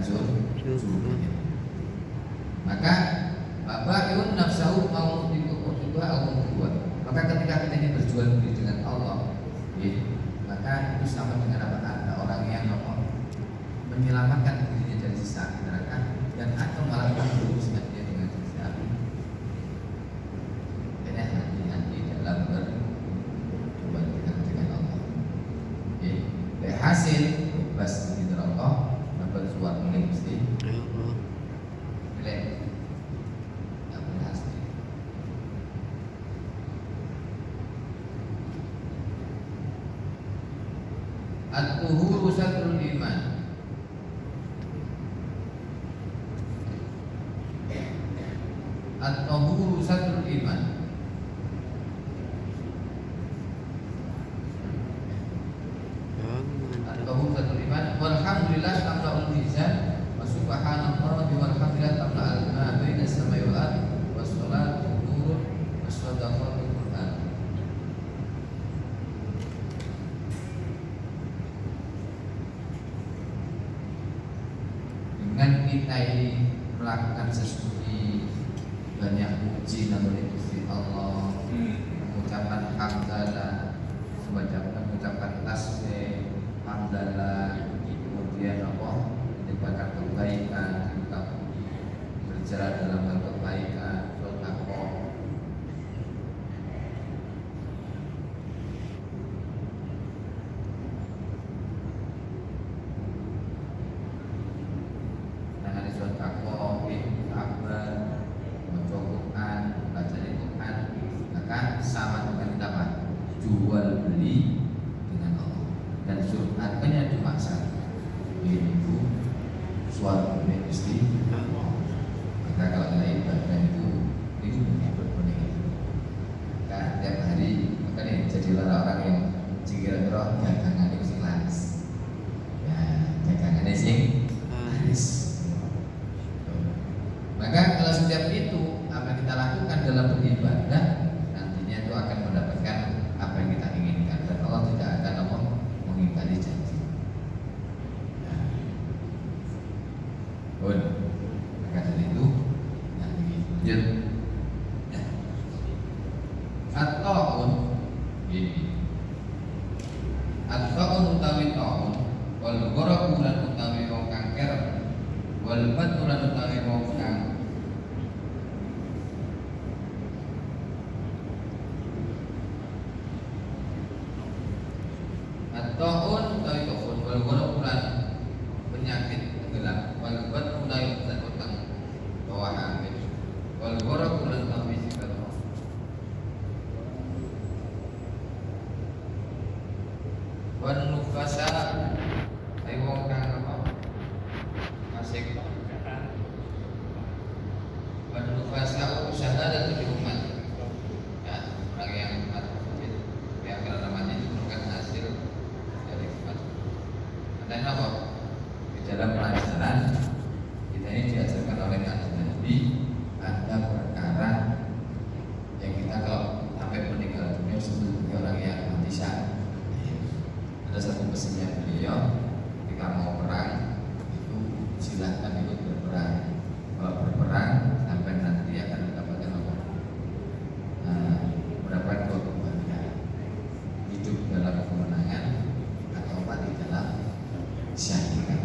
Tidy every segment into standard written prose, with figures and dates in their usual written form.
surga. Maka ba'iun nafsahu mau dua atau dua. Maka ketika kita ini berjual beli dengan Allah, maka itu sama dengan apa? Ada orang yang menyelamatkan dirinya dari siksa api neraka dan atau malah menjerumuskan dia dengan siksa api. Ini hati-hati dalam berjual beli dengan Allah. Hasil bebas dari neraka, bersuara mulai mesti. At-tuhuru satrul iman. At-tuhuru satrul iman. At-tuhuru satrul iman. Walhamdulillah tamla'ul mizan. Wa subhanallah walhamdulillah tamla'al ma baina as-samai wal ardh. Was-salatu nurun was-sadaqatu Qur'an. Dengan kita ini melakukan sesuatu banyak puji nama Gusti Allah, mengucapkan hamdalah, mengucapkan tasbih, hamdalah, kemudian menyebabkan kebaikan, berjalan dalam hal kebaikan, sedekah. Sama dengan apa? Jual beli dengan Allah. Dan surganya cuma satu, yaitu suatu Gusti Allah. Maka kalau kita ibadah itu berbunyi. Maka tiap hari makanya jadilah orang yang kira-kira dagangan itu sing laris. Ya, dagangannya sing laris. Maka kalau setiap itu apa yang kita lakukan dalam beribadah, itu akan mendapatkan apa yang kita inginkan dan Allah tidak akan mengingkari janji. Maka dari itu lanjut. At-ta'un At-ta'un utawi ta'un wal gharaku lan utawi wong kang kerep wal batu lan utawi wong kang Ta'un utawi ta'un wal gharaqulan penyakit tenggelam wal batu utawi utang bawa hamil wal gharaqulan utawi sifat wan nufasa ayo wong kang apa asik wan nufasa syahadatul umat ya orang yang karena namanya itu bukan hasil dari umat. Dan apa? Di dalam pelajaran kita ini diajarkan oleh Nabi ada perkara yang kita kalau sampai meninggal dunia sebagai orang yang mati syahid. Ada satu pesannya beliau, ketika mau perang itu silahkan ikut berperang. Kalau berperang sampai nanti akan mendapatkan apa? Mendapatkan kebahagiaan. Hidup dalam kemenangan atau mati dalam syahidan.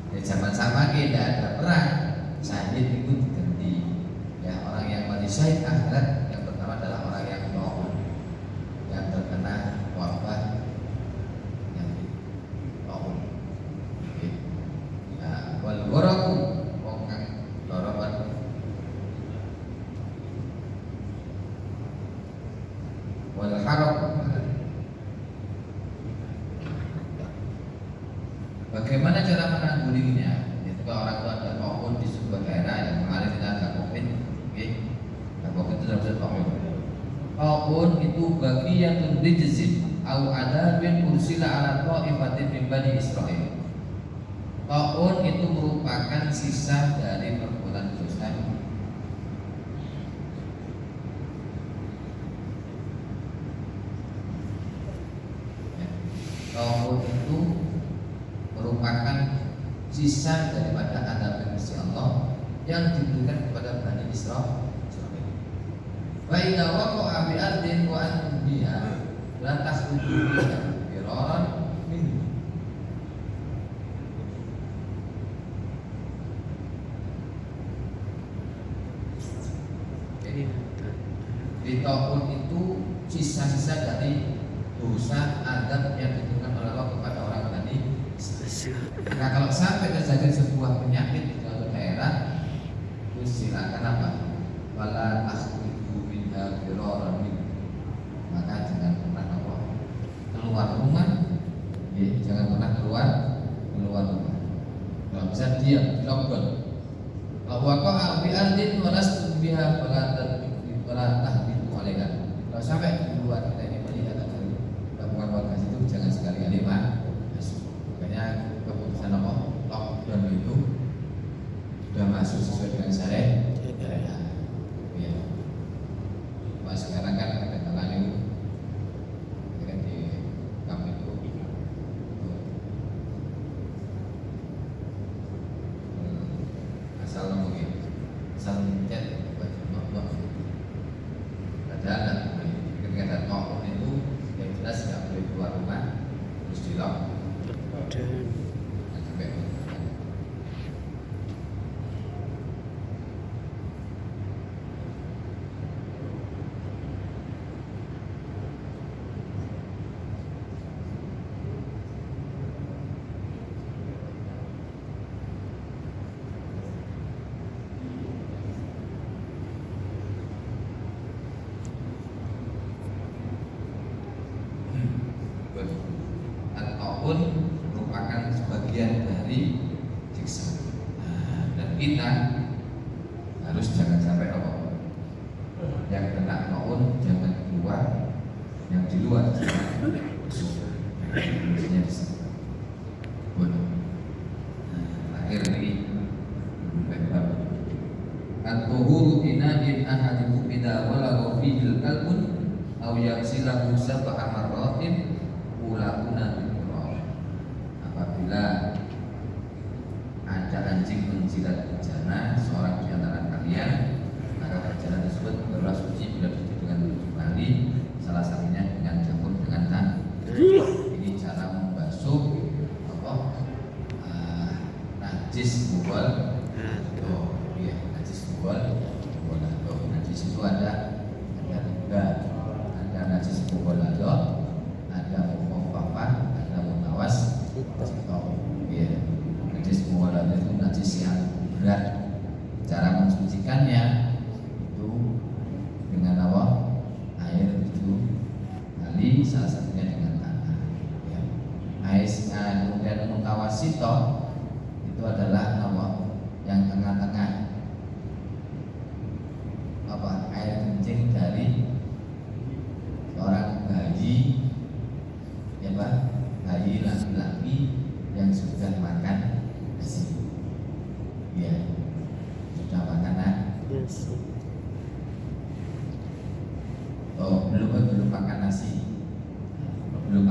Di zaman sama tidak ada perang, syahid itu diganti. Ya orang yang mati syahid akhirat yang pertama adalah orang yang ta'un, yang terkena wabah yang ta'un. Ya wal gharaku wong kang loroban wal harap. Bagaimana cara menanggulanginya? Itu kalau orang tua ada ta'un di sebuah daerah yang mengalir tidak ada COVID, COVID itu dalam ta'un. Ta'un itu bagiyatun rijzin au adabin ursila ala ta'ifatin min bani Israil. Ta'un itu merupakan sisa dari perbuatan dosa. Ta'un itu merupakan sisa daripada adab Gusti Allah yang diberikan kepada Bani Israil. Wa idza waqa'a bi ardin wa antum biha la takhruju minha firaran minhu. Jadi Bitaun itu sisa-sisa dari dosa adab yang diberikan oleh Allah kepada orang Bani Israil. Nah, kalau sampai terjadi sebuah penyakit di suatu daerah, itu silakan apa? Wala takhruju minha firaran minhu. Maka jangan pernah apa? Keluar rumah, ya, jangan pernah keluar rumah. Kalau bisa diam, di lockdown. Kalau waqa'a bi ardin wa lastum biha fala tahbitu 'alaiha. Kalau sampai keluar kita ini melihat ada gabungan warga situ, jangan sekali-kali masuk. Makanya keputusan apa? Lockdown itu sudah masuk sesuai dengan syariat. Ya. Mas sekarang kan ada kalangan itu kan di kami itu asal mungkin asal mencet baju mak ada anak ketika ada tokoh itu yang jelas nggak boleh keluar rumah terus di lock sampai ataupun merupakan sebagian dari siksa. Dan kita harus jangan sampai apa yang kena maun jangan keluar, yang di luar jangan masuk. Maksudnya bisa. Akhir ini at-tuhuru inadin ahadikum idza walagha fihil kalbun aw yaghsilahu sab'a marratin ulakuna biqur'an. Apabila ada anjing menjilat bejana seorang di antara kalian, maka bejana tersebut berdoa suci bila suci dengan 7 kali, salah satunya dengan campur dengan tangan. Ini cara membasuh apa? Najis bubal. Oh iya, najis bubal. Najis itu ada 3, ada najis bubal ada ada mutawas, ya, najis muwalat itu najis yang berat. Cara mensucikannya itu dengan apa? Air 7 kali, salah satunya dengan tanah. Ya. Kemudian mutawasito itu adalah apa? Yang tengah-tengah. Apa? Air kencing dari seorang bayi. Ya Pak, bayi laki-laki yang sudah makan nasi, ya sudah makan nasi. Oh belum makan nasi, belum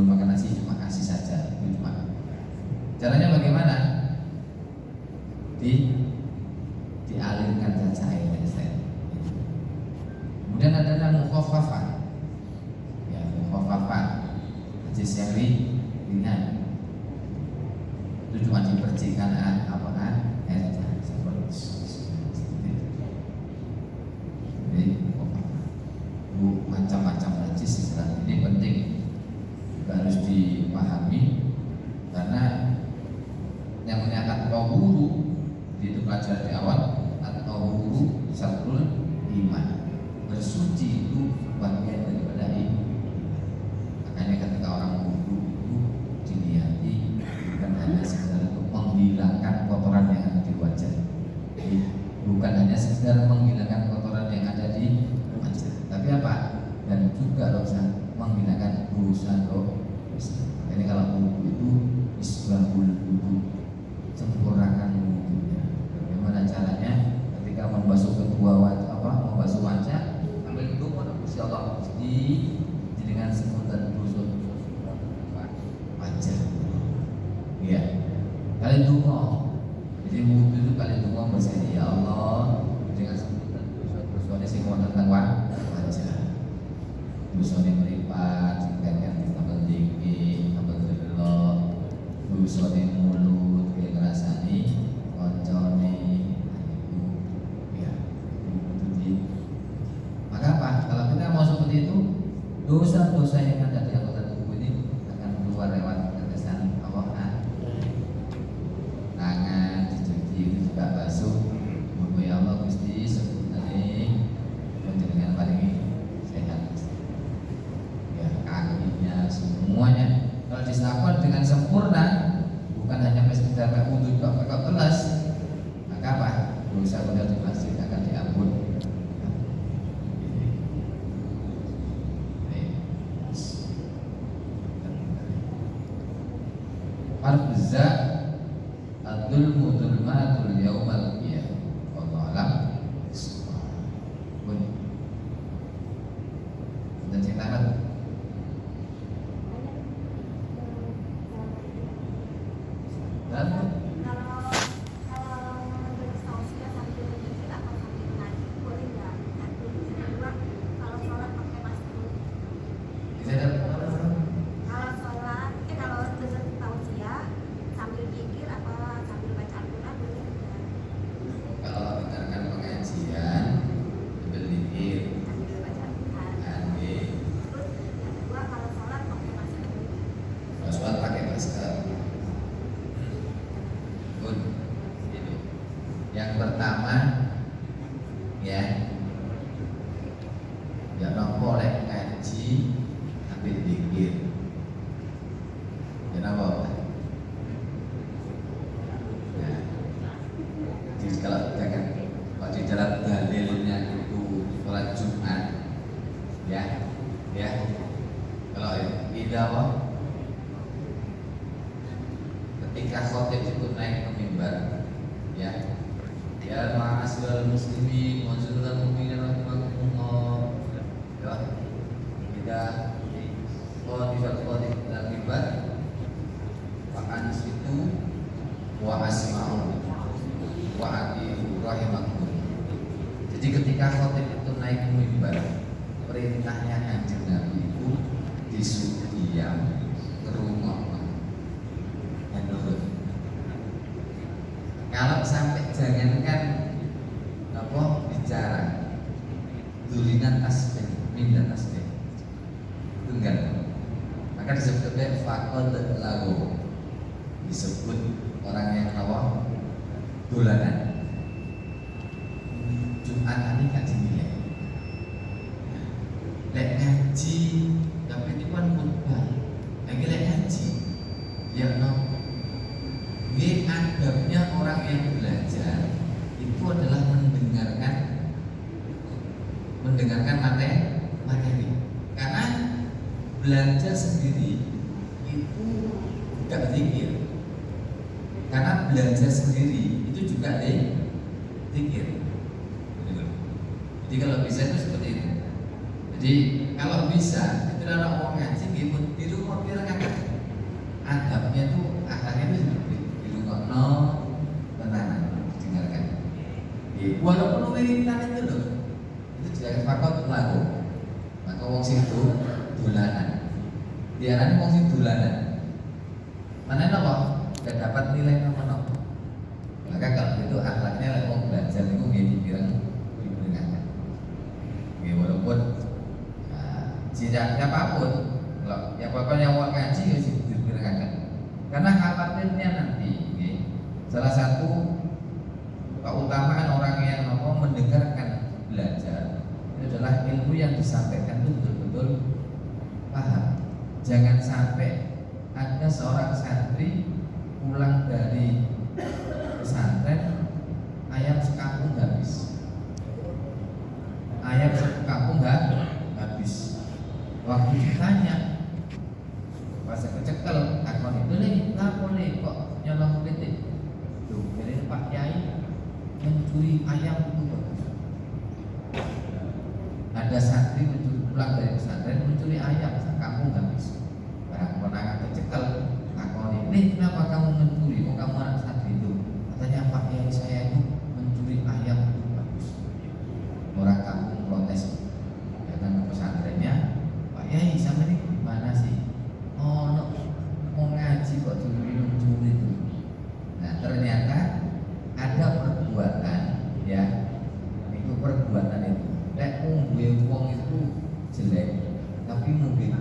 makan nasi, cuma kasih saja. Itu cuma caranya bagaimana? Dialirkan saja airnya. Kemudian ada mukhaffafah. Najis yang ringan itu cuma dipercikan air jadi macam-macam najis istilahnya. Ini penting juga harus dipahami karena yang menyatakan tauhuru itu pelajaran di awal atau tauhuru satrul iman, bersuci itu bagian daripada iman. Makanya ketika orang wudu itu dilihat bukan hanya sekedar untuk menghilangkan kotoran yang ada di wajah, bukan hanya sekedar menghilangkan kotoran yang ada di wajah, tapi apa? Dan juga dosa menghilangkan dosa. Ini kalau wudu itu isbahul wudu, sempurnakan wudunya. Bagaimana caranya? Ketika membasuh kedua wajah, membasuh wajah, ambil itu Gusti Allah di kali donga. Jadi wudhu itu kali donga bahasa ya Allah dengan sebutan dosa-dosa sing wonten teng wajah. Dosane mripat, sing ganti tambah dikit, tambah delok. Dosane mulut, kaya ngrasani koncone iku ya. Maka apa? Kalau kita mau seperti itu, dosa-dosa yang ada di anggota tubuh ini akan keluar lewat tetesan Allah. Tangan dicuci itu juga basuh. Muga ya Allah Gusti sebenarnya panjenengan paling sehat. Ya, kakinya semuanya kalau dilakukan dengan sempurna, bukan hanya sekedar wudhu kok telas, maka apa? Dosa benar di masjid akan diampun. Arza Abdul Mudulmatul Yaumal Qiyam Wallahu alam. Dan ceritakan dan kalau menurut tausiah sambil berzikir atau sambil mengaji boleh nggak? Satu, yang kedua, kalau sholat pakai masker. Kalau sholat, kalau dengar tausiah sambil zikir atau sambil baca Al-Quran boleh nggak? kalau dengarkan pengajian berzikir Sambil baca Al-Quran. nanti Terus yang kedua, kalau sholat pakai masker. sholat pakai masker. Good. Ini. Yang pertama ya nopo lek ngaji ambil zikir. Kenapa? Nah, jadi kalau di dalam dalilnya itu sholat Jumat ya kalau tidak apa ketika khotib itu naik ke mimbar ya ma'asyiral muslimin wa ma'asyiral mu'minin rahimakumullah ya tidak khotib dalam mimbar wa ansitu wa asma'u wa ati'u rahimakumullah. Jadi ketika khotib itu naik ke mimbar, perintahnya Kanjeng Nabi itu disuruh diam, ngrungokno dan nurut. Kalau sampai jangankan apa bicara, dulinan tasbih, minta tasbih, itu enggak. Maka disebut faqad lahu, disebut orang yang apa dolanan. Jumat ini gak dinilai. Lek ngaji, tapi itu kan khutbah. Lagi lek ngaji, ya no. Ini adabnya orang yang belajar itu adalah mendengarkan materi. Karena belajar sendiri itu gak zikir. Karena belajar sendiri itu juga zikir. Jadi kalau bisa itu seperti itu. Jadi kalau bisa itu orang mau ngaji di rumah pirang-pirang adabnya itu akhlaknya itu seperti di rumah tenang dengarkan. Walaupun wiridan itu loh itu juga fakot lagu. Maka wong sing dolanan. Diarani wong sing dolanan. Mana napa? Gak dapat nilai apa-apa. Maka kalau itu akhlaknya lek wong belajar niku nggih dipirang walaupun siapapun, kalau ya pokoknya yang ngaji ya diperkirakan. Karena khawatirnya nanti, salah satu keutamaan orang yang mau mendengarkan belajar itu adalah ilmu yang disampaikan itu betul-betul paham. Jangan sampai ada seorang santri pulang dari pesantren ayam sekampung habis. Ayam sekampung habis. Waktu ditanya pas kecekel takon itu nih, lapor nih kok nyolong kritik. Tuh, jadi Pak Kiai mencuri ayam itu bagus. Ada santri pulang dari pesantren mencuri ayam sekampung habis. Barang konangan kecekel takon ini, kenapa kamu mencuri? Oh, kamu anak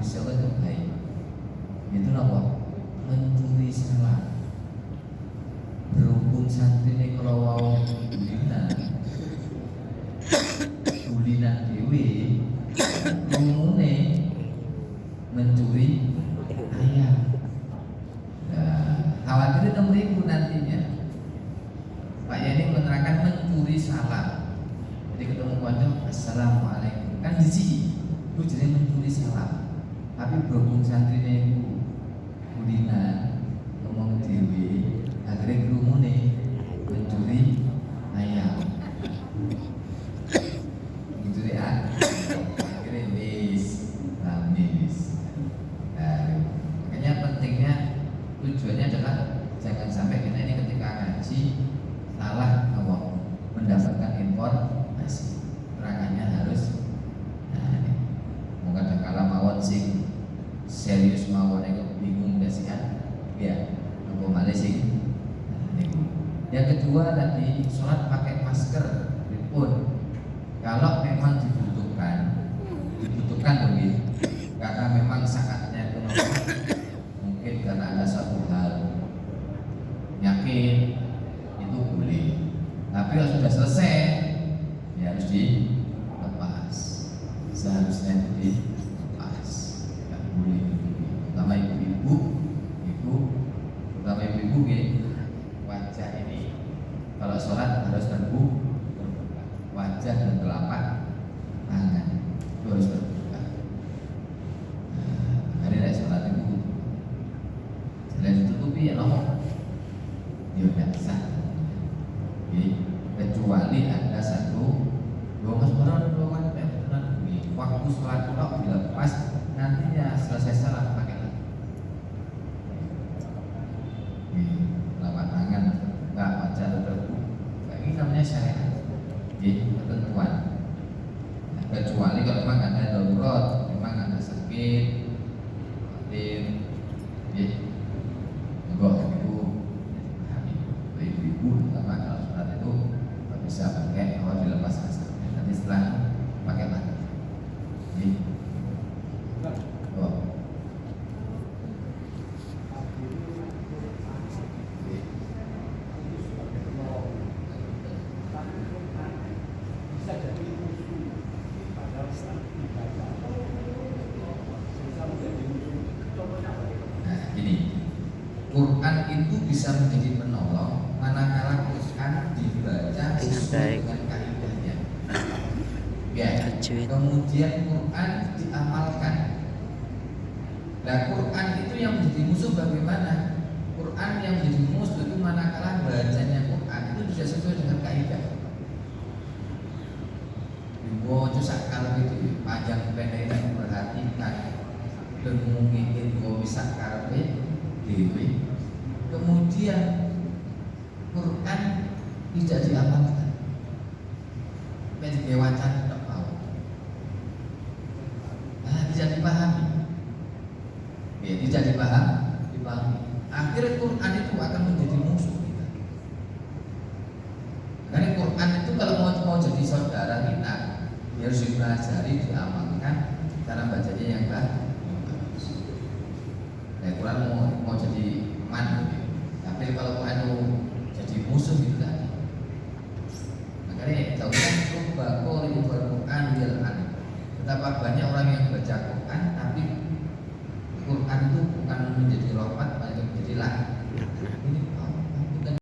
Gusti Allah itu baik. Itu apa? Mencuri salah. Berhubung santri ini kalau mau bulina dewi, ngomongnya mencuri ayam. Nah, khawatir itu meribu nantinya. Pak Yani menerangkan mencuri salam. Jadi ketemu kanca, assalamualaikum. Kan di sini, itu jadi mencuri salam. Tapi berhubung santrinya itu kulina ngomong dewi, akhirnya kerumune mencuri ayam. Mencuri ayam. Akhirnya habis. Nah, makanya pentingnya tujuannya adalah jangan sampai kita ini ketika ngaji salah mendapatkan informasi. Terangannya harus kadang kala mawon sing serius mawon itu bingung gak sih ya apa malih sing yang kedua tadi sholat pakai masker pun kalau memang dibutuhkan begitu karena memang sangatnya itu mungkin karena ada satu hal yakin itu boleh tapi kalau sudah selesai ya harus dilepas seharusnya dilepas, nggak boleh. Terutama ibu-ibu, wajah ini kalau sholat harus terbuka, wajah dan telapak tangan itu harus terbuka. Hari ini sholat itu, selain ditutupi ya nomor, ya udah sah. Kecuali ada satu dua waktu sholat itu dilepas nantinya selesai sholat pakai lagi. Telapak tangan enggak wajah terbuka. Ini namanya syariat. Ketentuan. Kecuali kalau memang ada darurat, memang ada sakit, tim, enggak itu ibu-ibu terutama kalau sholat itu bisa pakai kalau dilepas nanti setelah pakai lagi. Quran itu bisa menjadi penolong manakala Quran dibaca sesuai dengan kaidahnya. Ya, kemudian Quran diamalkan. Nah, Quran itu yang menjadi musuh bagaimana? Quran yang menjadi musuh itu manakala bacanya Quran itu tidak sesuai dengan kaidah. Dibaca sakal itu panjang pendek dan perhatikan dan mungkin gue bisa karpe dewi. Kemudian Quran tidak diamalkan. Menjadi wacana tidak mau. Tidak dipahami. Ya, tidak dipahami. Akhirnya Quran itu akan menjadi musuh kita. Karena Quran itu kalau mau jadi saudara kita, ya harus dipelajari, diamalkan cara bacanya yang bagus. Nah, Quran mau jadi teman, tapi kalau Quran itu jadi musuh itu tadi. Makanya jauhkan rubakor itu Quran bilan. Betapa banyak orang yang baca Quran, tapi Quran itu bukan menjadi lompat, malah menjadi lah. Ini